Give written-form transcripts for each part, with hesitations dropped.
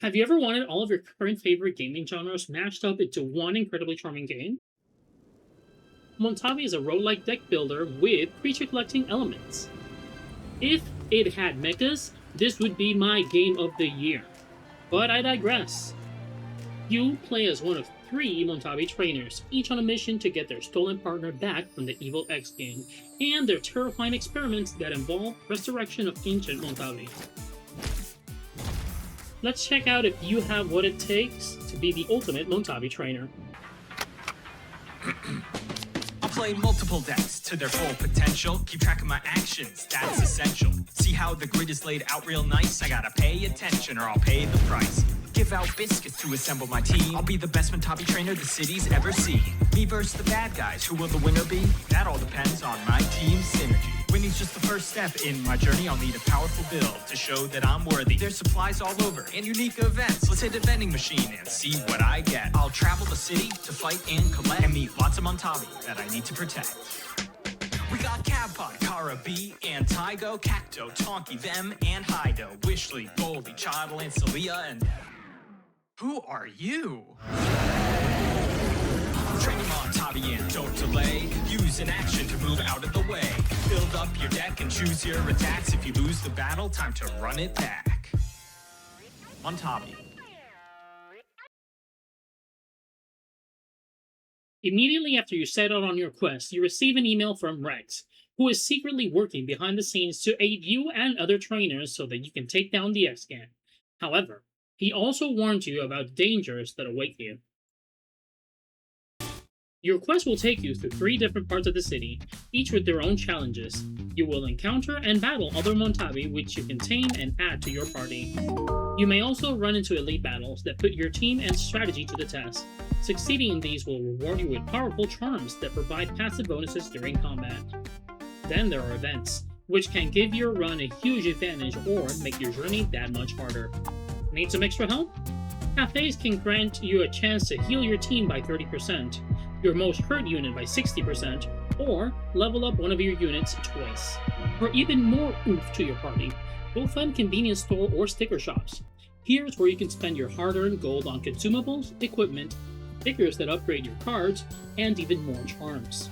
Have you ever wanted all of your current favorite gaming genres mashed up into one incredibly charming game? Montabi is a roguelike deck builder with creature collecting elements. If it had mechas, this would be my game of the year. But I digress. You play as one of three Montabi trainers, each on a mission to get their stolen partner back from the evil X gang, and their terrifying experiments that involve resurrection of ancient Montabi. Let's check out if you have what it takes to be the ultimate Montabi trainer. I'll play multiple decks to their full potential. Keep track of my actions, that's essential. See how the grid is laid out real nice? I gotta pay attention or I'll pay the price. Give out biscuits to assemble my team. I'll be the best Montabi trainer the city's ever seen. Me versus the bad guys, who will the winner be? That all depends on my team's synergy. Winning's just the first step in my journey. I'll need a powerful build to show that I'm worthy. There's supplies all over and unique events. Let's hit a vending machine and see what I get. I'll travel the city to fight and collect and meet lots of Montabi that I need to protect. We got Cavpod, Kara B, and Tygo, Cacto, Tonki, them, and Hydo, Wishley, Goldie, Chodl, and Celia, and... Who are you? Training Montabi and don't delay. Use an action to move out of the way. Build up your deck and choose your attacks. If you lose the battle, time to run it back. Montabi. Immediately after you set out on your quest, you receive an email from Rex, who is secretly working behind the scenes to aid you and other trainers so that you can take down the X-Gang. However, he also warned you about dangers that await you. Your quest will take you through three different parts of the city, each with their own challenges. You will encounter and battle other Montabi which you can tame and add to your party. You may also run into elite battles that put your team and strategy to the test. Succeeding in these will reward you with powerful charms that provide passive bonuses during combat. Then there are events, which can give your run a huge advantage or make your journey that much harder. Need some extra help? Cafes can grant you a chance to heal your team by 30%, your most hurt unit by 60%, or level up one of your units twice. For even more oomph to your party, go find convenience store or sticker shops. Here's where you can spend your hard-earned gold on consumables, equipment, stickers that upgrade your cards, and even more charms.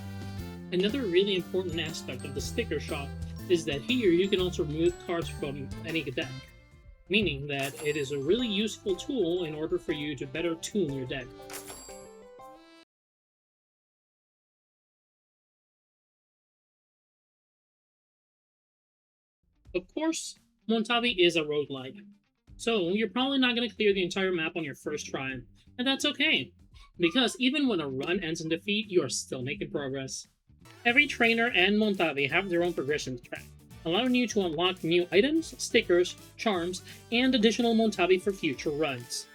Another really important aspect of the sticker shop is that here you can also remove cards from any deck, meaning that it is a really useful tool in order for you to better tune your deck. Of course, Montabi is a roguelike, so you're probably not going to clear the entire map on your first try, and that's okay, because even when a run ends in defeat, you are still making progress. Every trainer and Montabi have their own progression track, allowing you to unlock new items, stickers, charms, and additional Montabi for future runs.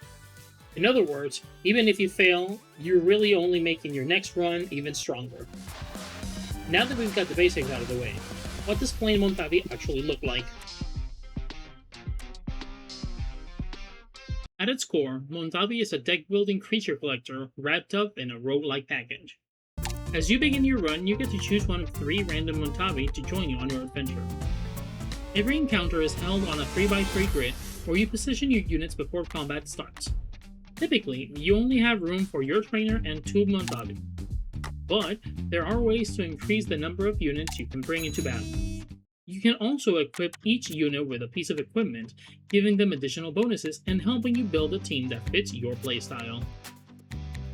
In other words, even if you fail, you're really only making your next run even stronger. Now that we've got the basics out of the way, what does plain Montabi actually look like? At its core, Montabi is a deck-building creature collector wrapped up in a roguelike package. As you begin your run, you get to choose one of three random Montabi to join you on your adventure. Every encounter is held on a 3x3 grid where you position your units before combat starts. Typically, you only have room for your trainer and two Montabi, but there are ways to increase the number of units you can bring into battle. You can also equip each unit with a piece of equipment, giving them additional bonuses and helping you build a team that fits your playstyle.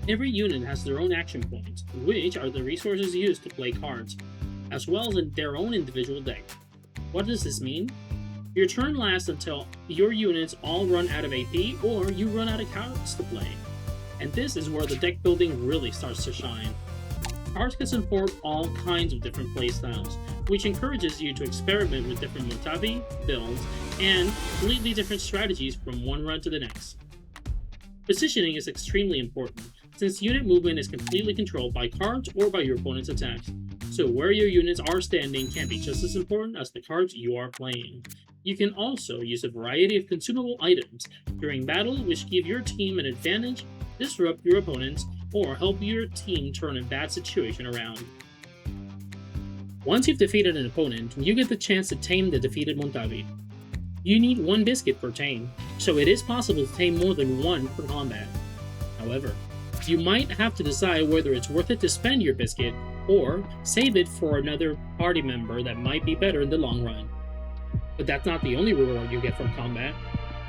Every unit has their own action points, which are the resources used to play cards, as well as their own individual deck. What does this mean? Your turn lasts until your units all run out of AP or you run out of cards to play. And this is where the deck building really starts to shine. Cards can support all kinds of different playstyles, which encourages you to experiment with different Montabi, builds, and completely different strategies from one run to the next. Positioning is extremely important, since unit movement is completely controlled by cards or by your opponent's attacks, so where your units are standing can be just as important as the cards you are playing. You can also use a variety of consumable items during battle which give your team an advantage, disrupt your opponents, or help your team turn a bad situation around. Once you've defeated an opponent, you get the chance to tame the defeated Montabi. You need 1 biscuit per tame, so it is possible to tame more than 1 per combat. However, you might have to decide whether it's worth it to spend your biscuit or save it for another party member that might be better in the long run. But that's not the only reward you get from combat.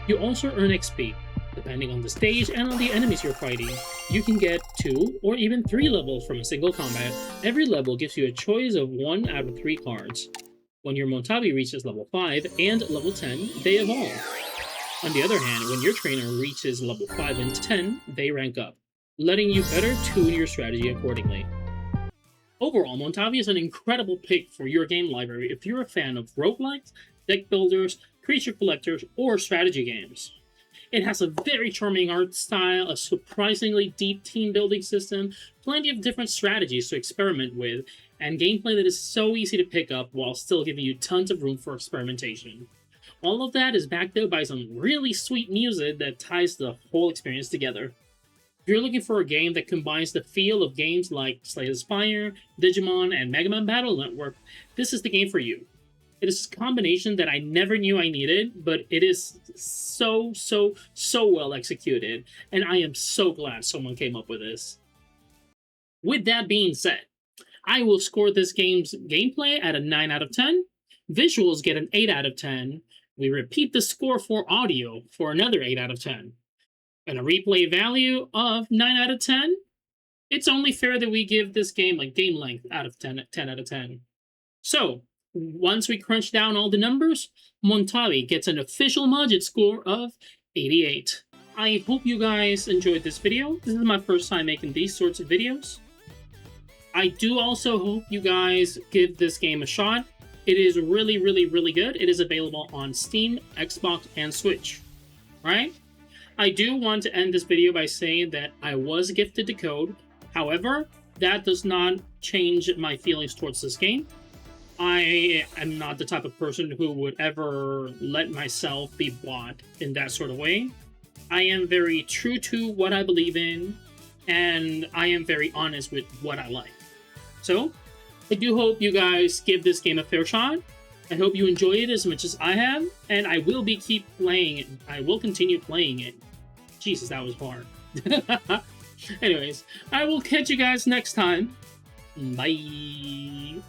You also earn XP. Depending on the stage and on the enemies you're fighting, you can get 2 or even 3 levels from a single combat. Every level gives you a choice of 1 out of 3 cards. When your Montabi reaches level 5 and level 10, they evolve. On the other hand, when your trainer reaches level 5 and 10, they rank up, letting you better tune your strategy accordingly. Overall, Montabi is an incredible pick for your game library if you're a fan of roguelikes, deck builders, creature collectors, or strategy games. It has a very charming art style, a surprisingly deep team building system, plenty of different strategies to experiment with, and gameplay that is so easy to pick up while still giving you tons of room for experimentation. All of that is backed up by some really sweet music that ties the whole experience together. If you're looking for a game that combines the feel of games like Slay the Spire, Digimon, and Mega Man Battle Network, this is the game for you. It is a combination that I never knew I needed, but it is so well executed, and I am so glad someone came up with this. With that being said, I will score this game's gameplay at a 9 out of 10, visuals get an 8 out of 10, we repeat the score for audio for another 8 out of 10, and a replay value of 9 out of 10, it's only fair that we give this game a game length out of 10 out of 10. So, once we crunch down all the numbers, Montabi gets an official Majin score of 88. I hope you guys enjoyed this video. This is my first time making these sorts of videos. I do also hope you guys give this game a shot. It is really good. It is available on Steam, Xbox, and Switch. Right? I do want to end this video by saying that I was gifted the code. However, that does not change my feelings towards this game. I am not the type of person who would ever let myself be bought in that sort of way. I am very true to what I believe in, and I am very honest with what I like. So, I do hope you guys give this game a fair shot. I hope you enjoy it as much as I have, and I will keep playing it. I will continue playing it. Jesus, that was hard. Anyways, I will catch you guys next time. Bye.